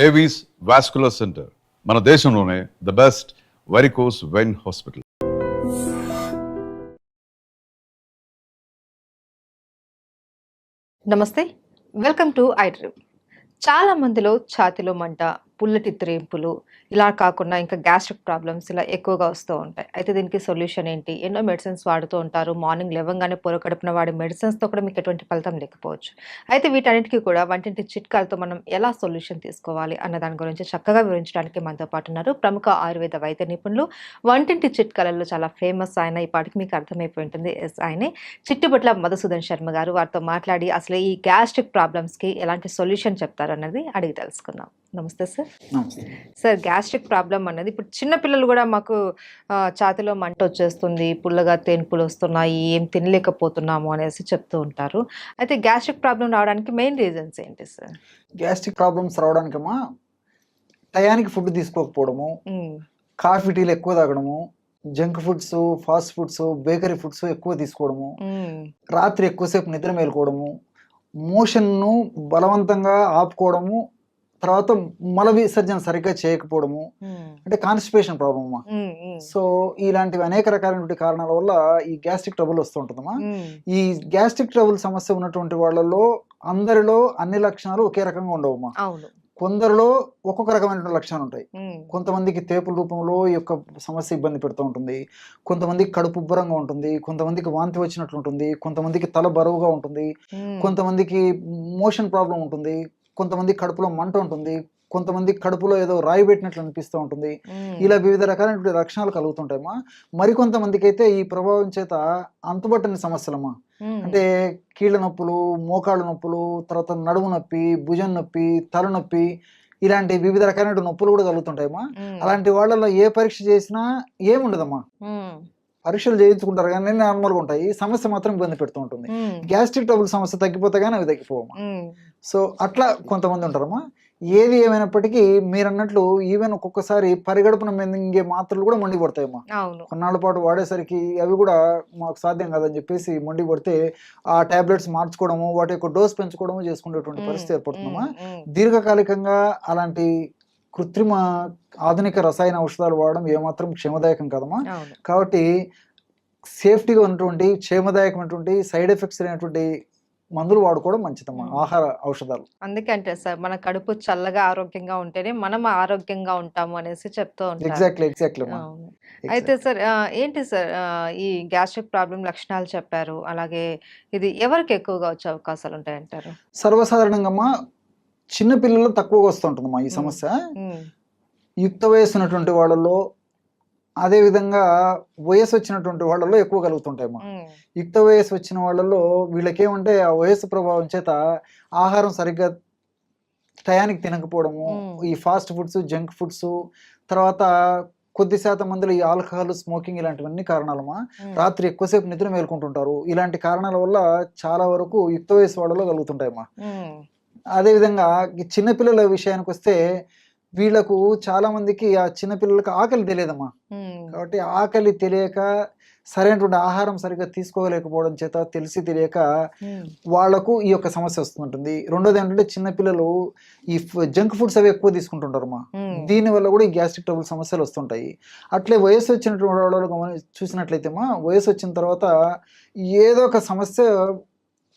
Avis vascular centre మన దేశంలోనే the best varicose vein hospital. నమస్తే, వెల్కమ్ టు ఐ డ్రీమ్. చాలా మందిలో ఛాతీలో మంట, పుల్లటి త్రేంపులు, ఇలా కాకుండా ఇంకా గ్యాస్ట్రిక్ ప్రాబ్లమ్స్ ఇలా ఎక్కువగా వస్తూ ఉంటాయి. అయితే దీనికి సొల్యూషన్ ఏంటి? ఎన్నో మెడిసిన్స్ వాడుతూ ఉంటారు. మార్నింగ్ లేవగానే పొరకడుపున వాడే మెడిసిన్స్తో కూడా మీకు ఎటువంటి ఫలితం లేకపోవచ్చు. అయితే వీటన్నిటికీ కూడా వంటింటి చిట్కాలతో మనం ఎలా సొల్యూషన్ తీసుకోవాలి అన్న దాని గురించి చక్కగా వివరించడానికి మనతో పాటు ఉన్నారు ప్రముఖ ఆయుర్వేద వైద్య నిపుణులు, వంటింటి చిట్కాలలో చాలా ఫేమస్ ఆయన. ఈ పాటికి మీకు అర్థమైపోయి ఉంటుంది, ఆయనే చిట్టుబట్ల మధుసూదన్ శర్మ గారు. వారితో మాట్లాడి అసలు ఈ గ్యాస్ట్రిక్ ప్రాబ్లమ్స్కి ఎలాంటి సొల్యూషన్ చెప్తారు అన్నది అడిగి తెలుసుకుందాం. నమస్తే సార్. సార్, గ్యాస్ట్రిక్ ప్రాబ్లం అన్నది ఇప్పుడు చిన్నపిల్లలు కూడా మాకు ఛాతీలో మంట వచ్చేస్తుంది, పుల్లగా తేన్పులు వస్తున్నాయి, ఏం తినలేకపోతున్నాము అనేసి చెప్తూ ఉంటారు. అయితే గ్యాస్ట్రిక్ ప్రాబ్లం రావడానికి మెయిన్ రీజన్స్ ఏంటి సార్? గ్యాస్ట్రిక్ ప్రాబ్లమ్స్ రావడానికమ్మా టయానికి ఫుడ్ తీసుకోకపోవడము, కాఫీ టీలు ఎక్కువ తాగడము, junk foods, fast foods, bakery foods ఎక్కువ తీసుకోవడము, రాత్రి ఎక్కువసేపు నిద్ర మేలుకోవడము, మోషన్ను బలవంతంగా ఆపుకోవడము, తర్వాత మల విసర్జన సరిగ్గా చేయకపోవడము, అంటే కాన్స్టిపేషన్ ప్రాబ్లమ్ అమ్మా. సో ఇలాంటివి అనేక రకాలైన కారణాల వల్ల ఈ గ్యాస్ట్రిక్ ట్రబుల్ వస్తూ ఉంటుందమ్మా. ఈ గ్యాస్ట్రిక్ ట్రబుల్ సమస్య ఉన్నటువంటి వాళ్ళలో అందరిలో అన్ని లక్షణాలు ఒకే రకంగా ఉండవమ్మా. కొందరిలో ఒక్కొక్క రకమైన లక్షణాలు ఉంటాయి. కొంతమందికి తేపుల రూపంలో ఈ యొక్క సమస్య ఇబ్బంది పెడుతూ ఉంటుంది, కొంతమందికి కడుపు ఉబ్బరంగా ఉంటుంది, కొంతమందికి వాంతి వచ్చినట్లు ఉంటుంది, కొంతమందికి తల బరువుగా ఉంటుంది, కొంతమందికి మోషన్ ప్రాబ్లం ఉంటుంది, కొంతమంది కడుపులో మంట ఉంటుంది, కొంతమంది కడుపులో ఏదో రాయి పెట్టినట్లు అనిపిస్తూ ఉంటుంది. ఇలా వివిధ రకాలైన లక్షణాలు కలుగుతుంటాయమ్మా. మరికొంతమందికి అయితే ఈ ప్రభావం చేత అంతుబట్టని సమస్యలమ్మా, అంటే కీళ్ళ నొప్పులు, మోకాళ్ళ నొప్పులు, తర్వాత నడుము నొప్పి, భుజం నొప్పి, తలనొప్పి, ఇలాంటి వివిధ రకాలైన నొప్పులు కూడా కలుగుతుంటాయమ్మా. అలాంటి వాళ్ళలో ఏ పరీక్ష చేసినా ఏముండదమ్మా, పరీక్షలు చేయించుకుంటారు కానీ నార్మల్గా ఉంటాయి, సమస్య మాత్రం ఇబ్బంది పెడుతూ ఉంటుంది. గ్యాస్ట్రిక్ ట్రబుల్ సమస్య తగ్గిపోతే కానీ అవి తగ్గిపోవమ్మా. సో అట్లా కొంతమంది ఉంటారమ్మా. ఏది ఏమైనప్పటికీ మీరు అన్నట్లు ఈవెన్ ఒక్కొక్కసారి పరిగడుపున మింగే మాత్రలు కూడా మండి పడతాయమ్మా. కొన్నాళ్ళ పాటు వాడేసరికి అవి కూడా మాకు సాధ్యం కాదని చెప్పేసి మండి పడితే ఆ టాబ్లెట్స్ మార్చుకోవడము, వాటి యొక్క డోస్ పెంచుకోవడము చేసుకునేటువంటి పరిస్థితి ఏర్పడుతుందమ్మా. దీర్ఘకాలికంగా అలాంటి కృత్రిమ ఆధునిక రసాయన ఔషధాలు వాడడం ఏమాత్రం క్షేమదాయకం కదమ్మా. కాబట్టి సేఫ్టీగా ఉన్నటువంటి క్షేమదాయకమైనటువంటి సైడ్ ఎఫెక్ట్స్ అనేటువంటి మందులు వాడుకోవడం మంచిదమ్మా, ఆహార ఔషధాలు. అందుకే అంటే సార్, మన కడుపు చల్లగా ఆరోగ్యంగా ఉంటేనే మనం ఆరోగ్యంగా ఉంటాము అనేసి చెప్తూ ఉంటారు. ఎగ్జాక్ట్లీ. అయితే సార్, ఏంటి సార్ ఈ గ్యాస్ట్రిక్ ప్రాబ్లం లక్షణాలు చెప్పారు, అలాగే ఇది ఎవరికి ఎక్కువగా వచ్చే అవకాశాలు ఉంటాయంటారు? సర్వసాధారణంగా అమ్మా చిన్న పిల్లల్లో తక్కువగా వస్తుంటుందమ్మా ఈ సమస్య. యుక్త వయసు ఉన్నటువంటి వాళ్ళలో, అదేవిధంగా వయసు వచ్చినటువంటి వాళ్ళలో ఎక్కువ కలుగుతుంటాయమ్మా. యుక్త వయసు వచ్చిన వాళ్ళలో వీళ్ళకేమంటే ఆ వయసు ప్రభావం చేత ఆహారం సరిగ్గా టయానికి తినకపోవడము, ఈ ఫాస్ట్ ఫుడ్స్, జంక్ ఫుడ్స్, తర్వాత కొద్ది శాతం మందిలో ఈ ఆల్కహాల్, స్మోకింగ్ ఇలాంటివన్నీ కారణాలమ్మా. రాత్రి ఎక్కువసేపు నిద్ర మేల్కొంటుంటారు. ఇలాంటి కారణాల వల్ల చాలా వరకు యుక్త వయసు వాళ్ళలో కలుగుతుంటాయమ్మా. అదేవిధంగా చిన్నపిల్లల విషయానికి వస్తే వీళ్ళకు చాలా మందికి ఆ చిన్నపిల్లలకు ఆకలి తెలియదమ్మా. కాబట్టి ఆకలి తెలియక సరైనటువంటి ఆహారం సరిగ్గా తీసుకోలేకపోవడం చేత తెలిసి తెలియక వాళ్లకు ఈ యొక్క సమస్య వస్తుంటుంది. రెండోది ఏంటంటే చిన్నపిల్లలు ఈ జంక్ ఫుడ్స్ అవి ఎక్కువ తీసుకుంటుంటారమ్మా. దీనివల్ల కూడా ఈ గ్యాస్ట్రిక్ ట్రబుల్ సమస్యలు వస్తుంటాయి. అట్లే వయసు వచ్చినటువంటి వాళ్ళు చూసినట్లయితే వయసు వచ్చిన తర్వాత ఏదో ఒక సమస్య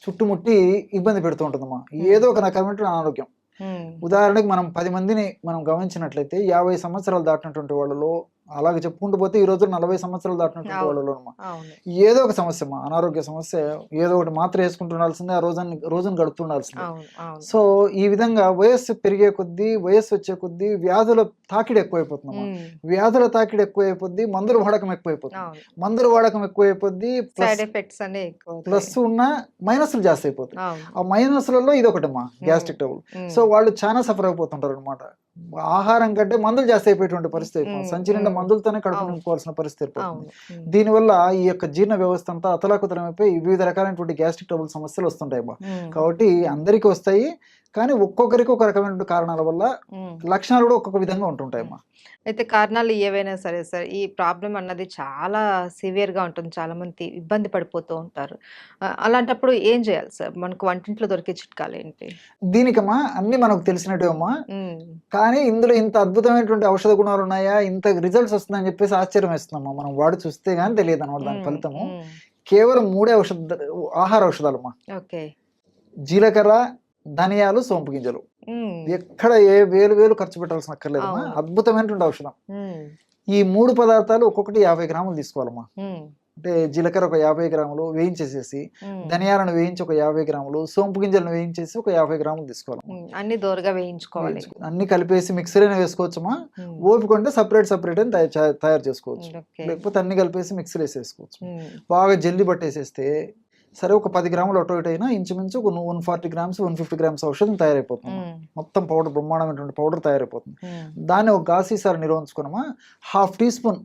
చుట్టుముట్టి ఇబ్బంది పెడుతూ ఉంటుందమ్మా, ఏదో ఒక రకమైన అనారోగ్యం. ఉదాహరణకి మనం 10 మందిని మనం గమనించినట్లయితే 50 సంవత్సరాలు దాటినటువంటి వాళ్ళలో, అలాగే చెప్పుకుంటూ పోతే ఈ రోజు 40 సంవత్సరాలు దాటినటువంటి వాళ్ళలో ఏదో ఒక సమస్య, అనారోగ్య సమస్య, ఏదో ఒకటి మాత్ర వేసుకుంటుండాల్సిందే, ఆ రోజును గడుపుతుండాల్సిందే. సో ఈ విధంగా వయస్సు పెరిగే కొద్దీ, వయస్సు వచ్చే కొద్దీ వ్యాధుల తాకిడి ఎక్కువైపోతుందమ్మా. వ్యాధుల తాకిడి ఎక్కువైపోద్ది, మందుల వాడకం ఎక్కువైపోతుంది. మందుల వాడకం ఎక్కువైపోద్ది, ప్లస్ ఉన్న మైనస్లు జాస్తి అయిపోతాయి. ఆ మైనస్లలో ఇది ఒకటమ్మా గ్యాస్ట్రిక్ ట్రబుల్. సో వాళ్ళు చాలా సఫర్ అయిపోతుంటారు అనమాట. ఆహారం కంటే మందులు జాస్తి అయిపోయేటువంటి పరిస్థితి, సంచి నిండా మందులతోనే కడుపు నింపుకోవాల్సిన పరిస్థితి ఏర్పడుతుంది. దీనివల్ల ఈ యొక్క జీర్ణ వ్యవస్థ అంతా అతలాకుతలమైపోయి వివిధ రకాలైనటువంటి గ్యాస్ట్రిక్ ట్రబుల్ సమస్యలు వస్తుంటాయి. కాబట్టి అందరికీ వస్తాయి, కానీ ఒక్కొక్కరికి ఒక రకమైన కారణాల వల్ల లక్షణాలు కూడా ఒక్కొక్క విధంగా ఉంటుంటాయమ్మా. అయితే కారణాలు ఏవైనా సరే సార్, ఈ ప్రాబ్లం అన్నది చాలా సివియర్‌గా ఉంటుంది. చాలామంది ఇబ్బంది పడిపోతూ ఉంటారు. అలాంటప్పుడు ఏం చేయాలి సార్? మనకు వంటింట్లో దొరికే చిట్కాలేంటి? దీనికమ్మా అన్ని మనకు తెలిసినట్టేమ్మా, హ్మ్. కానీ ఇందులో ఇంత అద్భుతమైనటువంటి ఔషధ గుణాలు ఉన్నాయా, ఇంత రిజల్ట్స్ వస్తుందని చెప్పేసి ఆశ్చర్యం వేస్తున్నామా. మనం వాడి చూస్తే గానీ తెలియదు అనమాట దాని హ్మ్. ఫలితము. హ్మ్. కేవలం 3 ఆహార ఔషధాలమ్మా. ఓకే. జీలకర్ర, ధనియాలు, సోంపు గింజలు. హ్మ్. ఎక్కడ ఏ వేలు ఖర్చు పెట్టాల్సిన అక్కర్లేదమ్మా. అవును. అద్భుతమైనటువంటి ఔషధం. హ్మ్. ఈ 3 పదార్థాలు ఒక్కొక్కటి 50 గ్రాములు తీసుకోవాలమ్మా. హ్మ్. అంటే జీలకర్ర ఒక 50 గ్రాములు వేయించేసేసి, హ్మ్. ధనియాలను వేయించి ఒక 50 గ్రాములు, సోంపు గింజలను వేయించేసి ఒక 50 గ్రాములు తీసుకోవాలమ్మా. అన్ని దోరగా వేయించుకోవాలి. అన్ని కలిపేసి మిక్సీలోనే వేసుకోవచ్చమ్మా. హ్మ్. ఓపిక ఉంటే సపరేట్ అని తయారు చేసుకోవచ్చు. ఓకే. లేకపోతే అన్ని కలిపేసి మిక్సీలో వేసేసుకోవచ్చు. హ్మ్. బాగా జల్లి పట్టేసేస్తే సరే ఒక 10 గ్రాములు అటు ఇటు అయినా ఇంచుమించు ఒక 140 గ్రామ్స్ 150 గ్రామ్స్ ఔషధం తయారైపోతుంది. హ్మ్. మొత్తం పౌడర్ బ్రహ్మాండమైనటువంటి పౌడర్ తయారైపోతుంది. హ్మ్. దాన్ని ఒక గాసీసారి నిల్వ ఉంచుకున్నామా, హాఫ్ టీ స్పూన్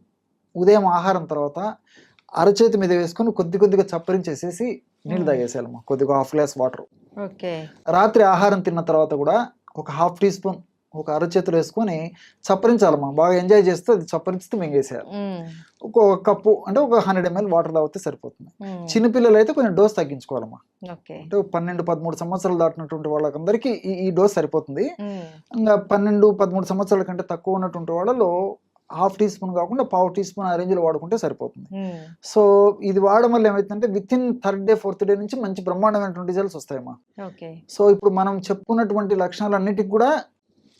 ఉదయం ఆహారం తర్వాత అరచేతి మీద వేసుకొని కొద్దిగా చప్పరించేసేసి నీళ్ళు తాగేసేయాలమ్మా. కొద్దిగా హాఫ్ గ్లాస్ వాటర్. ఓకే. రాత్రి ఆహారం తిన్న తర్వాత కూడా ఒక హాఫ్ టీ స్పూన్ ఒక అరచేతులు వేసుకొని చప్పరించాలమ్మా. బాగా ఎంజాయ్ చేస్తూ అది చప్పరిస్తూ మింగేసేయాలి. హ్మ్. ఒక కప్పు అంటే ఒక 100 ml వాటర్ తాగితే సరిపోతుంది. హ్మ్. చిన్నపిల్లలు అయితే కొంచెం డోస్ తగ్గించుకోవాలమ్మా. ఓకే. అంటే 12-13 సంవత్సరాలు దాటినటువంటి వాళ్ళకందరికీ ఈ డోస్ సరిపోతుంది. హ్మ్. ఇంకా 12-13 సంవత్సరాల కంటే తక్కువ ఉన్నటువంటి వాళ్ళలో హాఫ్ టీ స్పూన్ కాకుండా పావు టీ స్పూన్ ఆ రేంజ్లో వాడుకుంటే సరిపోతుంది. హ్మ్. సో ఇది వాడడం వల్ల ఏమైతుందంటే within 3rd day 4th day నుంచి మంచి బ్రహ్మాండమైనటువంటి రిజల్ట్స్ వస్తాయమ్మా. ఓకే. సో ఇప్పుడు మనం చెప్పుకున్నటువంటి లక్షణాలన్నిటికి కూడా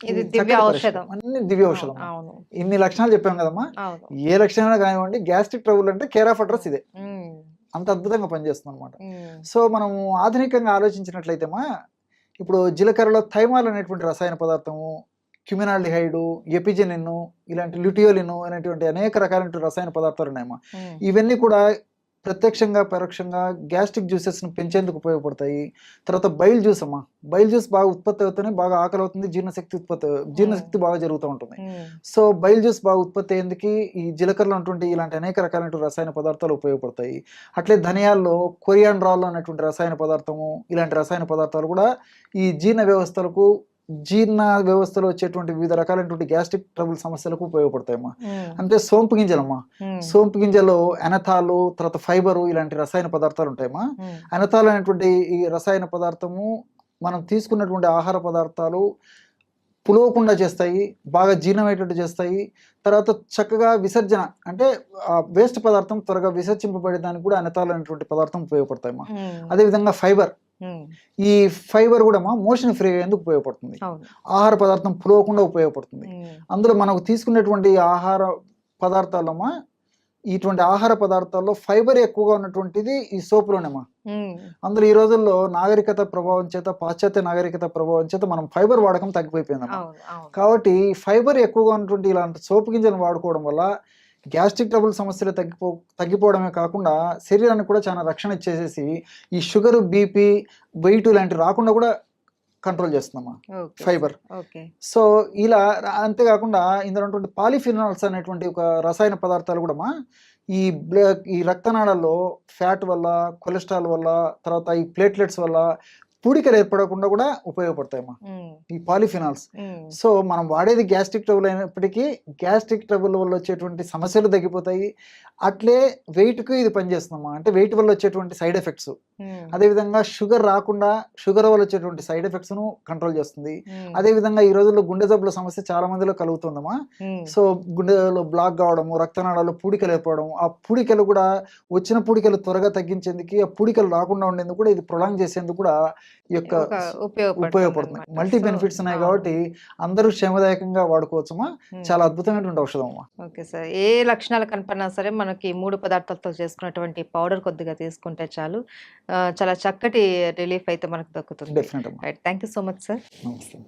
ఇది చక్కటి దివ్య పరిష్కారం. ఔషధం. అన్ని దివ్య అవును. ఔషధం. అవును. ఇన్ని లక్షణాలు చెప్పాం కదమ్మా. అవును. ఏ లక్షణమైనా కానివ్వండి, గ్యాస్ట్రిక్ ట్రబుల్ అంటే కేర్ ఆఫ్ అడ్రస్ ఇదే. హ్మ్. అంత అద్భుతంగా పనిచేస్తుంది అనమాట. హ్మ్. సో మనం ఆధునికంగా ఆలోచించినట్లయితేమా, ఇప్పుడు జీలకర్రలో థైమాల్ అనేటువంటి రసాయన పదార్థము, క్యుమినాల్డిహైడ్, ఎపిజెనిన్, ఇలాంటి ల్యూటియోలిన్ అనేటువంటి అనేక రకాలైన రసాయన పదార్థాలు ఉన్నాయమ్మా. హ్మ్. ఇవన్నీ కూడా ప్రత్యక్షంగా పరోక్షంగా గ్యాస్ట్రిక్ జ్యూసెస్ను పెంచేందుకు ఉపయోగపడతాయి. తర్వాత బైల్ జ్యూస్ అమ్మా. బైల్ జ్యూస్ బాగా ఉత్పత్తి అవుతూనే బాగా ఆకలి అవుతుంది, జీర్ణశక్తి బాగా జరుగుతూ ఉంటుంది. హ్మ్. సో బైల్ జ్యూస్ బాగా ఉత్పత్తి అయ్యేందుకు ఈ జీలకర్రలో ఉన్నటువంటి ఇలాంటి అనేక రకాలైన రసాయన పదార్థాలు ఉపయోగపడతాయి. అట్లే ధనియాల్లో కొరియాండ్రాల్ అనేటువంటి రసాయన పదార్థము, ఇలాంటి రసాయన పదార్థాలు కూడా ఈ జీర్ణ వ్యవస్థలో వచ్చేటువంటి వివిధ రకాలైనటువంటి గ్యాస్ట్రిక్ ట్రబుల్ సమస్యలకు ఉపయోగపడతాయమ్మా. హ్మ్. అంటే సోంపు గింజలమ్మా. హ్మ్. సోంపు గింజలో ఎనథాలు, తర్వాత ఫైబరు ఇలాంటి రసాయన పదార్థాలు ఉంటాయమ్మా. హ్మ్. ఎనథాల్ అనేటువంటి ఈ రసాయన పదార్థము మనం తీసుకున్నటువంటి ఆహార పదార్థాలు పులవకుండా చేస్తాయి, బాగా జీర్ణమయ్యేటట్టు చేస్తాయి. తర్వాత చక్కగా విసర్జన అంటే వేస్ట్ పదార్థం త్వరగా విసర్జింపబడేదానికి కూడా ఎనథాల్ అనేటువంటి పదార్థం ఉపయోగపడతాయమ్మా. హ్మ్. అదేవిధంగా ఫైబర్, హ్మ్. ఈ ఫైబర్ కూడా మోషన్ ఫ్రీ అయ్యేందుకు ఉపయోగపడుతుంది. అవును. ఆహార పదార్థం పులవకుండా ఉపయోగపడుతుంది. హ్మ్. అందులో మనకు తీసుకునేటువంటి ఆహార పదార్థాలమ్మా, ఇటువంటి ఆహార పదార్థాల్లో ఫైబర్ ఎక్కువగా ఉన్నటువంటిది ఈ సోపులోనేమా. హ్మ్. అందులో ఈ రోజుల్లో నాగరికత ప్రభావం చేత, పాశ్చాత్య నాగరికత ప్రభావం చేత మనం ఫైబర్ వాడకం తగ్గిపోయిపోయిందమ్మా. అవును. అవును. కాబట్టి ఫైబర్ ఎక్కువగా ఉన్నటువంటి ఇలాంటి సోపు గింజలను వాడుకోవడం వల్ల గ్యాస్ట్రిక్ ట్రబుల్ సమస్యలు తగ్గిపోవడమే కాకుండా శరీరానికి కూడా చాలా రక్షణ ఇచ్చేసేసి ఈ షుగర్, బీపీ, వెయిట్ ఇలాంటివి రాకుండా కూడా కంట్రోల్ చేస్తుందమ్మా ఓకే. ఫైబర్. ఓకే. సో ఇలా అంతేకాకుండా ఇందులో ఉన్నటువంటి పాలిఫినాల్స్ అనేటువంటి ఒక రసాయన పదార్థాలు కూడా ఈ రక్తనాళాల్లో ఫ్యాట్ వల్ల, కొలెస్ట్రాల్ వల్ల, తర్వాత ఈ ప్లేట్లెట్స్ వల్ల పూడికలు ఏర్పడకుండా కూడా ఉపయోగపడతాయమ్మా హ్మ్. ఈ పాలిఫినాల్స్. హ్మ్. సో మనం వాడేది గ్యాస్ట్రిక్ ట్రబుల్ అయినప్పటికీ గ్యాస్ట్రిక్ ట్రబుల్ వల్ల వచ్చేటువంటి సమస్యలు తగ్గిపోతాయి. అట్లే వెయిట్కి ఇది పనిచేస్తుందమ్మా. అంటే వెయిట్ వల్ల వచ్చేటువంటి సైడ్ ఎఫెక్ట్స్, హ్మ్. అదేవిధంగా షుగర్ రాకుండా షుగర్ వల్ల వచ్చేటువంటి సైడ్ ఎఫెక్ట్స్ను కంట్రోల్ చేస్తుంది. హ్మ్. అదేవిధంగా ఈ రోజుల్లో గుండె జబ్బుల సమస్య చాలా మందిలో కలుగుతుందమ్మా. హ్మ్. సో గుండెలో బ్లాక్ కావడము, రక్తనాళాల్లో పూడికలు ఏర్పడడం, ఆ పూడికలు కూడా వచ్చిన పూడికలు త్వరగా తగ్గించేందుకు, ఆ పూడికలు రాకుండా ఉండేందుకు కూడా ఇది ప్రొలాంగ్ చేసేందుకు కూడా ఈ యొక్క ఉపయోగపడుతుంది. మల్టీ బెనిఫిట్స్ ఉన్నాయి కాబట్టి అందరూ క్షేమదాయకంగా వాడుకోవచ్చమ్మా. చాలా అద్భుతమైనటువంటి ఔషధం అమ్మా. Okay sir. ఏ లక్షణాలు కనపడినా సరే మనకి 3 పదార్థాలతో చేసుకున్నటువంటి పౌడర్ కొద్దిగా తీసుకుంటే చాలు. చాలా చక్కటి రిలీఫ్ అయితే మనకు దక్కుతుంది. డెఫినెట్ అమ్మా. Right. Thank you so much sir. నమస్తే.